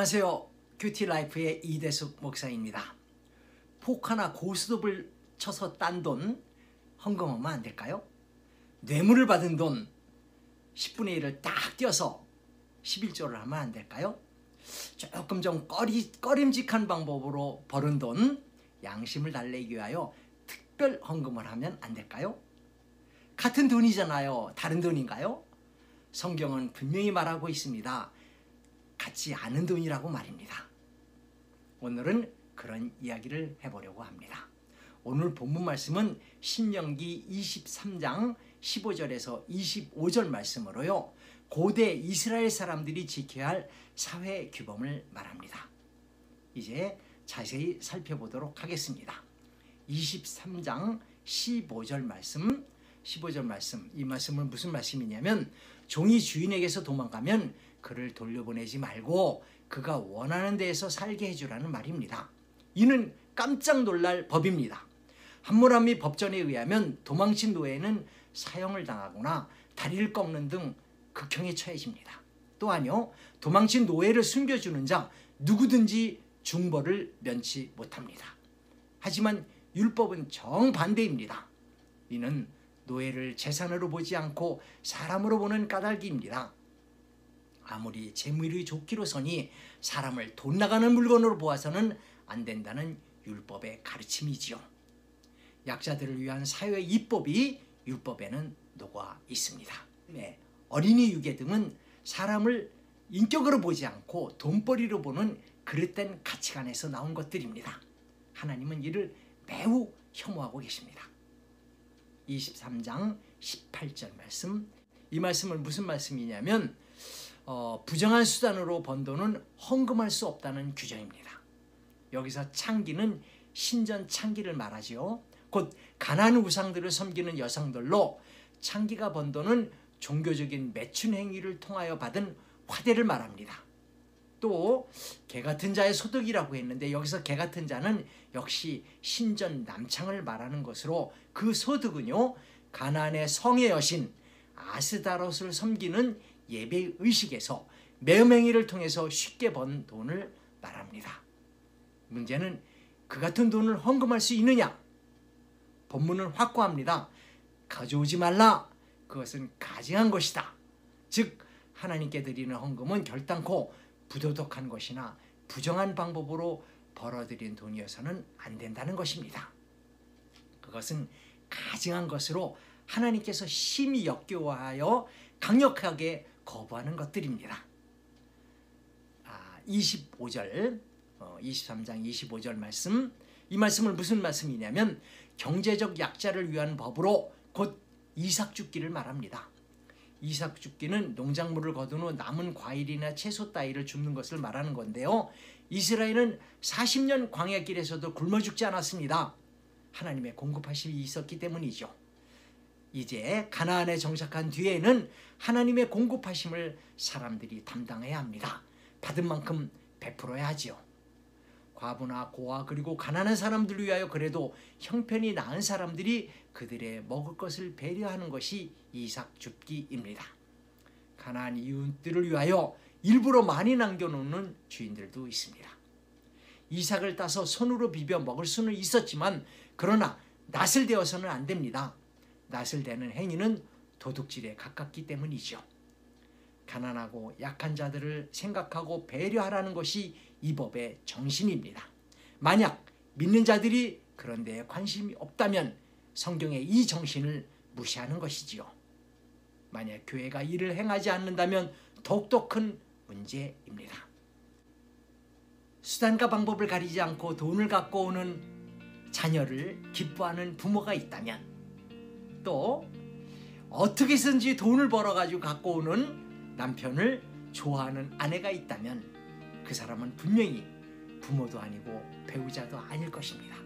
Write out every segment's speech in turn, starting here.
안녕하세요. 큐티라이프의 이대숙 목사입니다. 포카나 고스톱을 쳐서 딴 돈 헌금하면 안 될까요? 뇌물을 받은 돈 10분의 1을 딱 떼어서 11조를 하면 안 될까요? 조금 좀 꺼림직한 방법으로 벌은 돈 양심을 달래기 위하여 특별 헌금을 하면 안 될까요? 같은 돈이잖아요. 다른 돈인가요? 성경은 분명히 말하고 있습니다. 같지 않은 돈이라고 말입니다. 오늘은 그런 이야기를 해보려고 합니다. 오늘 본문 말씀은 신명기 23장 15절에서 25절 말씀으로요. 고대 이스라엘 사람들이 지켜야 할 사회 규범을 말합니다. 이제 자세히 살펴보도록 하겠습니다. 23장 15절 말씀, 이 말씀은 무슨 말씀이냐면 종이 주인에게서 도망가면 그를 돌려보내지 말고 그가 원하는 데에서 살게 해주라는 말입니다. 이는 깜짝 놀랄 법입니다. 함무라비 법전에 의하면 도망친 노예는 사형을 당하거나 다리를 꺾는 등 극형에 처해집니다. 또한요, 도망친 노예를 숨겨주는 자 누구든지 중벌을 면치 못합니다. 하지만 율법은 정반대입니다. 이는 노예를 재산으로 보지 않고 사람으로 보는 까닭입니다. 아무리 재물이 좋기로서니 사람을 돈 나가는 물건으로 보아서는 안 된다는 율법의 가르침이지요. 약자들을 위한 사회 입법이 율법에는 녹아 있습니다. 네, 어린이 유괴 등은 사람을 인격으로 보지 않고 돈벌이로 보는 그릇된 가치관에서 나온 것들입니다. 하나님은 이를 매우 혐오하고 계십니다. 23장 18절 말씀, 이 말씀은 무슨 말씀이냐면 부정한 수단으로 번 돈은 헌금할 수 없다는 규정입니다. 여기서 창기는 신전 창기를 말하지요. 곧 가나안 우상들을 섬기는 여성들로 창기가 번 돈은 종교적인 매춘 행위를 통하여 받은 화대를 말합니다. 또 개같은 자의 소득이라고 했는데 여기서 개같은 자는 역시 신전 남창을 말하는 것으로 그 소득은요, 가나안의 성의 여신 아스다롯을 섬기는 예배의식에서 매음행위를 통해서 쉽게 번 돈을 말합니다. 문제는 그 같은 돈을 헌금할 수 있느냐? 본문은 확고합니다. 가져오지 말라. 그것은 가증한 것이다. 즉 하나님께 드리는 헌금은 결단코 부도덕한 것이나 부정한 방법으로 벌어들인 돈이어서는 안 된다는 것입니다. 그것은 가증한 것으로 하나님께서 심히 역겨워하여 강력하게 거부하는 것들입니다. 23장 25절 말씀, 이 말씀은 무슨 말씀이냐면 경제적 약자를 위한 법으로 곧 이삭줍기를 말합니다. 이삭줍기는 농작물을 거둔 후 남은 과일이나 채소 따위를 줍는 것을 말하는 건데요. 이스라엘은 40년 광야길에서도 굶어 죽지 않았습니다. 하나님의 공급하심이 있었기 때문이죠. 이제 가나안에 정착한 뒤에는 하나님의 공급하심을 사람들이 담당해야 합니다. 받은 만큼 베풀어야 하지요. 과부나 고아 그리고 가난한 사람들을 위하여 그래도 형편이 나은 사람들이 그들의 먹을 것을 배려하는 것이 이삭줍기입니다. 가난한 이웃들을 위하여 일부러 많이 남겨놓는 주인들도 있습니다. 이삭을 따서 손으로 비벼 먹을 수는 있었지만 그러나 낫을 대어서는 안 됩니다. 낫을 대는 행위는 도둑질에 가깝기 때문이죠. 가난하고 약한 자들을 생각하고 배려하라는 것이 이 법의 정신입니다. 만약 믿는 자들이 그런 데에 관심이 없다면 성경의 이 정신을 무시하는 것이지요. 만약 교회가 이를 행하지 않는다면 더욱더 큰 문제입니다. 수단과 방법을 가리지 않고 돈을 갖고 오는 자녀를 기뻐하는 부모가 있다면, 또 어떻게 해서든지 돈을 벌어가지고 갖고 오는 남편을 좋아하는 아내가 있다면 그 사람은 분명히 부모도 아니고 배우자도 아닐 것입니다.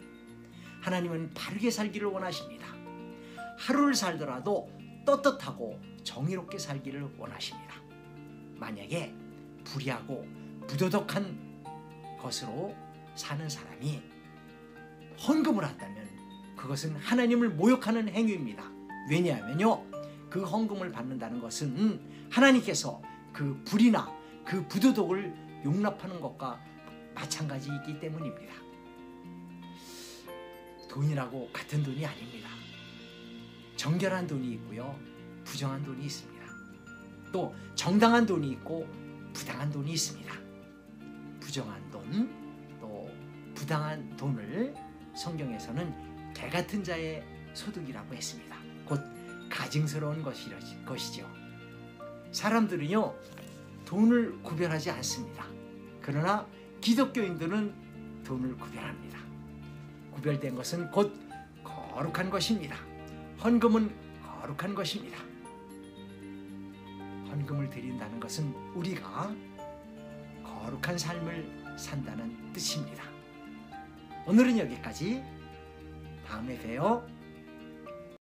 하나님은 바르게 살기를 원하십니다. 하루를 살더라도 떳떳하고 정의롭게 살기를 원하십니다. 만약에 불의하고 부도덕한 것으로 사는 사람이 헌금을 한다면 그것은 하나님을 모욕하는 행위입니다. 왜냐하면요, 그 헌금을 받는다는 것은 하나님께서 그 불의나 그 부도덕을 용납하는 것과 마찬가지이기 때문입니다. 돈이라고 같은 돈이 아닙니다. 정결한 돈이 있고요, 부정한 돈이 있습니다. 또 정당한 돈이 있고 부당한 돈이 있습니다. 부정한 돈, 또 부당한 돈을 성경에서는 개 같은 자의 소득이라고 했습니다. 곧 가증스러운 것이죠. 사람들은요, 돈을 구별하지 않습니다. 그러나 기독교인들은 돈을 구별합니다. 구별된 것은 곧 거룩한 것입니다. 헌금은 거룩한 것입니다. 헌금을 드린다는 것은 우리가 거룩한 삶을 산다는 뜻입니다. 오늘은 여기까지. 다음에 봬요.